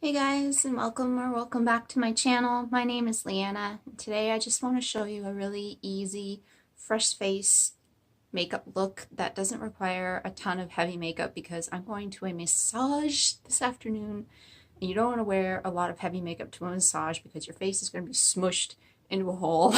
Hey guys, and welcome back to my channel. My name is Liana. Today I just want to show you a really easy fresh face makeup look that doesn't require a ton of heavy makeup because I'm going to a massage this afternoon and you don't want to wear a lot of heavy makeup to a massage because your face is going to be smushed into a hole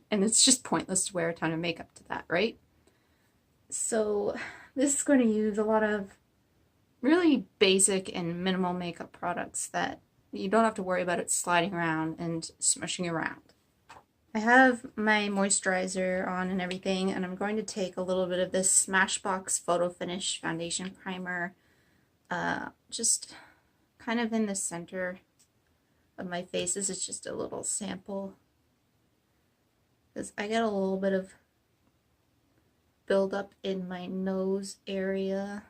and it's just pointless to wear a ton of makeup to that, right? So this is going to use a lot of really basic and minimal makeup products that you don't have to worry about it sliding around and smushing around. I have my moisturizer on and everything, and I'm going to take a little bit of this Smashbox Photo Finish Foundation Primer, just kind of in the center of my face. This is just a little sample, because I get a little bit of buildup in my nose area.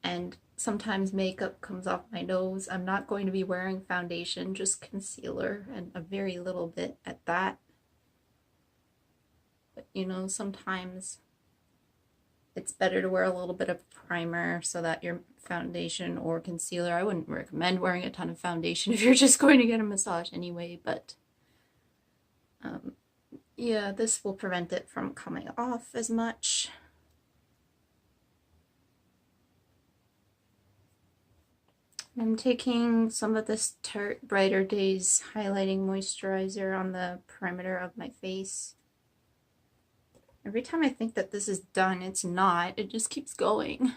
And sometimes makeup comes off my nose. I'm not going to be wearing foundation, just concealer and a very little bit at that. But you know, sometimes it's better to wear a little bit of primer so that your foundation or concealer, I wouldn't recommend wearing a ton of foundation if you're just going to get a massage anyway, but yeah, this will prevent it from coming off as much. I'm taking some of this Tarte Brighter Days Highlighting Moisturizer on the perimeter of my face. Every time I think that this is done, it's not. It just keeps going.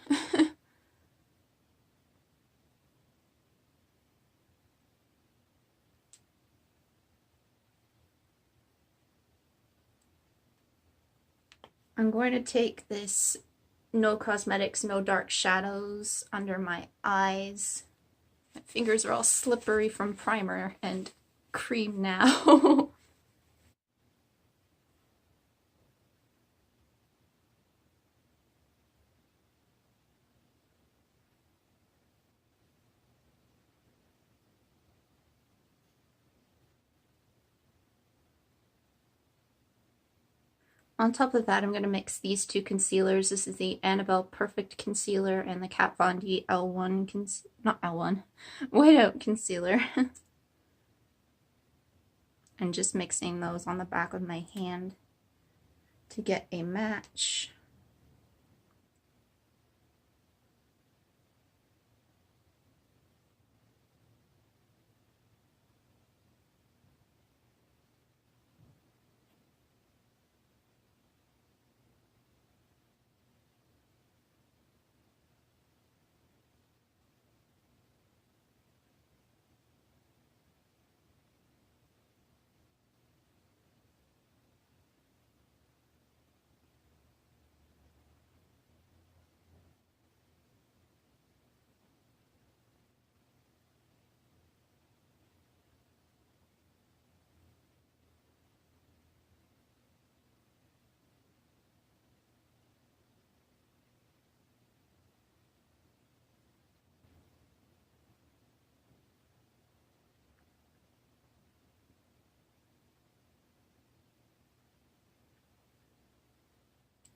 I'm going to take this No Cosmetics, No Dark Shadows under my eyes. My fingers are all slippery from primer and cream now. On top of that, I'm going to mix these two concealers. This is the Annabelle Perfect Concealer and the Kat Von D L1, not L1, Whiteout Concealer. And just mixing those on the back of my hand to get a match.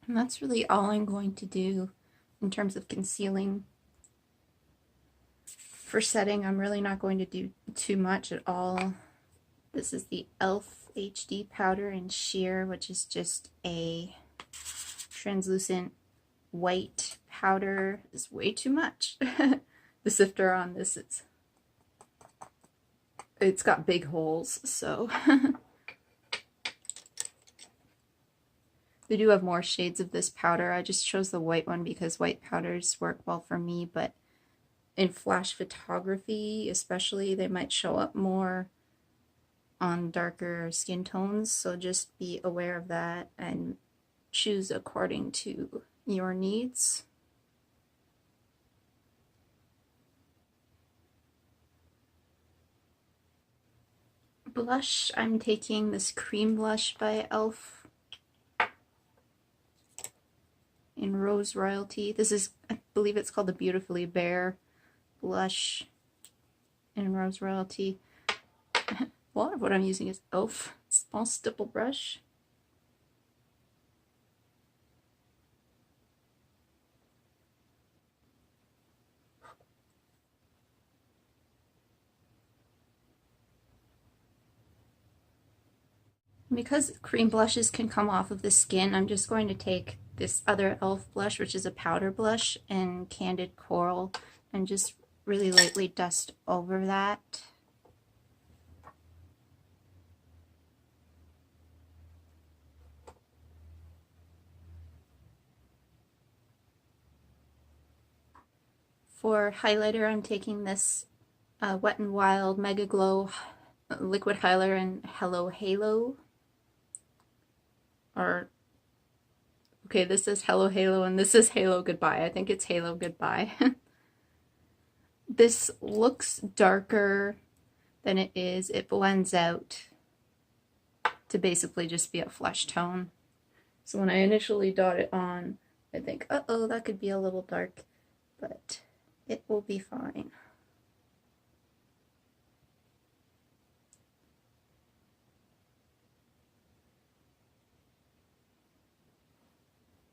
And that's really all I'm going to do in terms of concealing. For setting, I'm really not going to do too much at all. This is the E.l.f. HD powder in sheer, which is just a translucent white powder. Is way too much. The sifter on this, it's got big holes, so they do have more shades of this powder. I just chose the white one because white powders work well for me, but in flash photography especially, they might show up more on darker skin tones, so just be aware of that and choose according to your needs. Blush, I'm taking this cream blush by E.l.f. in Rose Royalty. This is, I believe it's called the Beautifully Bare blush in Rose Royalty. A lot of what I'm using is E.l.f. small stipple brush. Because cream blushes can come off of the skin, I'm just going to take this other e.l.f. blush, which is a powder blush in Candid Coral, and just really lightly dust over that. For highlighter, I'm taking this Wet n Wild Megaglo liquid highlighter in Hello Halo. Or, okay, this is Hello Halo and this is Halo Goodbye. I think it's Halo Goodbye. This looks darker than it is. It blends out to basically just be a flesh tone. So when I initially dot it on, I think, uh-oh, that could be a little dark, but it will be fine.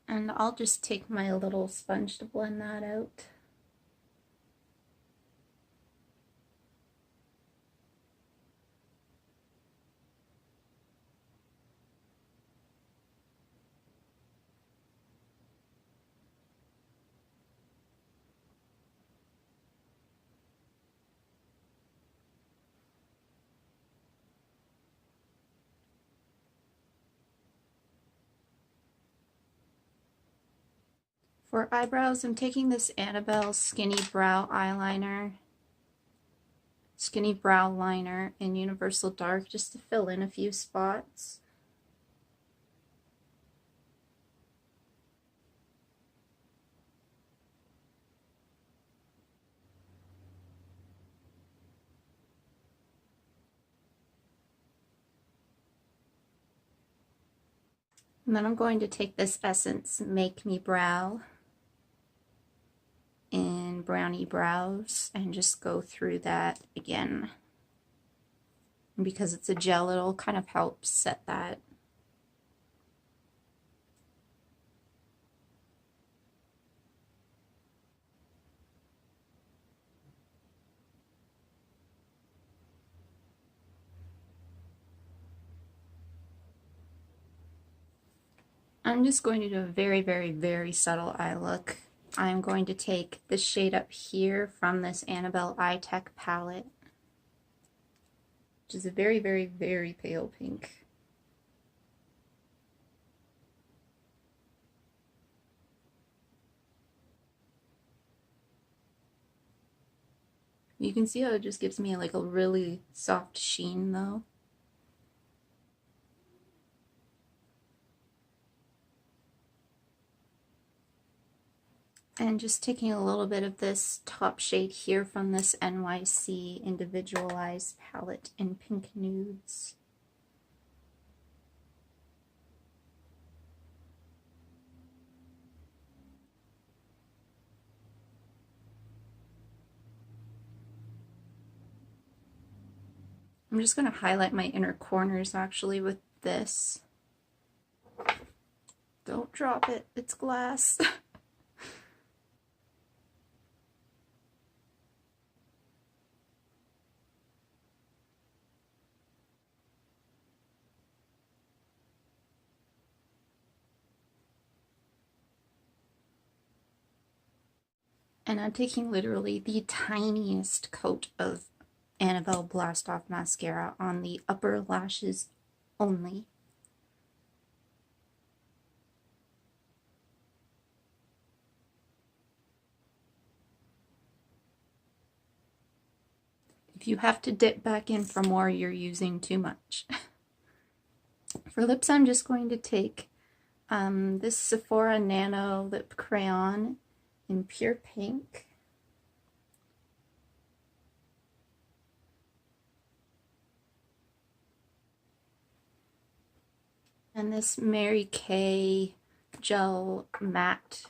And I'll just take my little sponge to blend that out. For eyebrows, I'm taking this Annabelle Skinny Brow Eyeliner, Skinny Brow Liner in Universal Dark, just to fill in a few spots. And then I'm going to take this Essence Make Me Brow in Brownie Brows and just go through that again. And because it's a gel, it'll kind of help set that. I'm just going to do a very, very, very subtle eye look. I'm going to take the shade up here from this Annabelle Eye Tech palette, which is a very, very, very pale pink. You can see how it just gives me like a really soft sheen though. And just taking a little bit of this top shade here from this NYC Individualeyes palette in Pink Nudes. I'm just going to highlight my inner corners actually with this. Don't drop it, it's glass. And I'm taking literally the tiniest coat of Annabelle Blast Off Mascara on the upper lashes only. If you have to dip back in for more, you're using too much. For lips, I'm just going to take this Sephora Nano Lip Crayon in Pure Pink. And this Mary Kay Gel Matte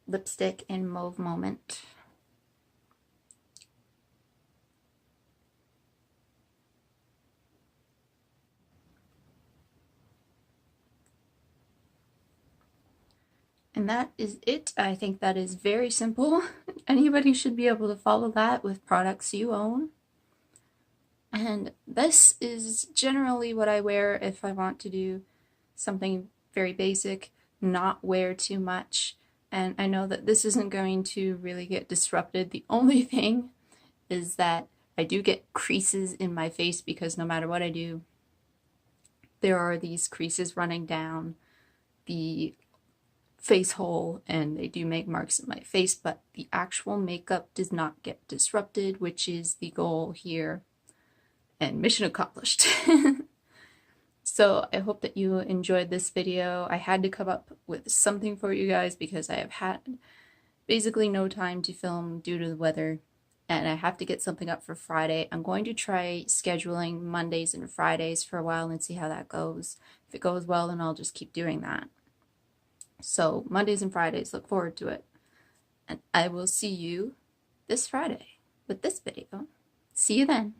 Lipstick in Mauve Moment. And that is it. I think that is very simple. Anybody should be able to follow that with products you own. And this is generally what I wear if I want to do something very basic, not wear too much. And I know that this isn't going to really get disrupted. The only thing is that I do get creases in my face because no matter what I do, there are these creases running down the face hole and they do make marks in my face, but the actual makeup does not get disrupted, which is the goal here, and mission accomplished. So I hope that you enjoyed this video. I had to come up with something for you guys because I have had basically no time to film due to the weather, and I have to get something up for Friday. I'm going to try scheduling Mondays and Fridays for a while and see how that goes. If it goes well, then I'll just keep doing that. So Mondays and Fridays, look forward to it. And I will see you this Friday with this video. See you then.